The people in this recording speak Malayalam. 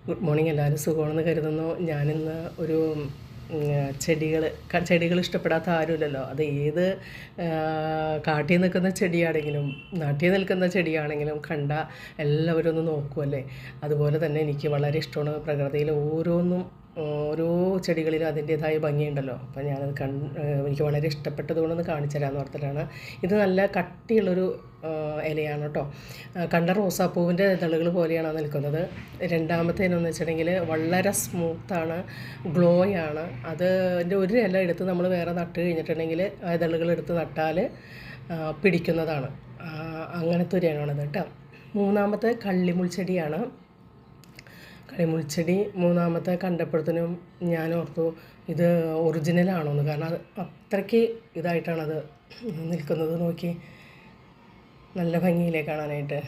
Good morning. എല്ലാവരും സുഖമാണെന്ന് കരുതുന്നു. ഞാനിന്ന് ഒരു ചെടികൾ ഇഷ്ടപ്പെടാത്ത ആരുമില്ലല്ലോ. അത് ഏത് കാട്ടിൽ നിൽക്കുന്ന ചെടിയാണെങ്കിലും നാട്ടിൽ നിൽക്കുന്ന ചെടിയാണെങ്കിലും കണ്ട എല്ലാവരും ഒന്ന് നോക്കുമല്ലേ. അതുപോലെ തന്നെ എനിക്ക് വളരെ ഇഷ്ടമാണ് പ്രകൃതിയിൽ ഓരോ ചെടികളിലും അതിൻ്റേതായ ഭംഗിയുണ്ടല്ലോ. അപ്പോൾ ഞാനത് എനിക്ക് വളരെ ഇഷ്ടപ്പെട്ടത് കൊണ്ടൊന്ന് കാണിച്ചു തരാമെന്ന് ഓർത്തിട്ടാണ്. ഇത് നല്ല കട്ടിയുള്ളൊരു ഇലയാണ് കേട്ടോ. കണ്ട റോസാപ്പൂവിൻ്റെ ഇതളുകൾ പോലെയാണ് നിൽക്കുന്നത്. രണ്ടാമത്തേനെന്ന് വെച്ചിട്ടുണ്ടെങ്കിൽ വളരെ സ്മൂത്താണ്, ഗ്ലോയാണ്. അതിൻ്റെ ഒരു ഇല എടുത്ത് നമ്മൾ വേറെ നട്ട് കഴിഞ്ഞിട്ടുണ്ടെങ്കിൽ ആ ഇതളുകൾ എടുത്ത് നട്ടാൽ പിടിക്കുന്നതാണ്. അങ്ങനത്തെ ഒരു ഇനമാണത് കേട്ടോ. മൂന്നാമത്തെ കള്ളിമുൾച്ചെടിയാണ്. കളിമുൾച്ചെടി മൂന്നാമത്തെ കണ്ടപ്പോഴത്തേനും ഞാൻ ഓർത്തു ഇത് ഒറിജിനലാണോന്ന്. കാരണം അത് അത്രയ്ക്ക് ഇതായിട്ടാണത് നിൽക്കുന്നത്. നോക്കി, നല്ല ഭംഗിയിലേ കാണാനായിട്ട്.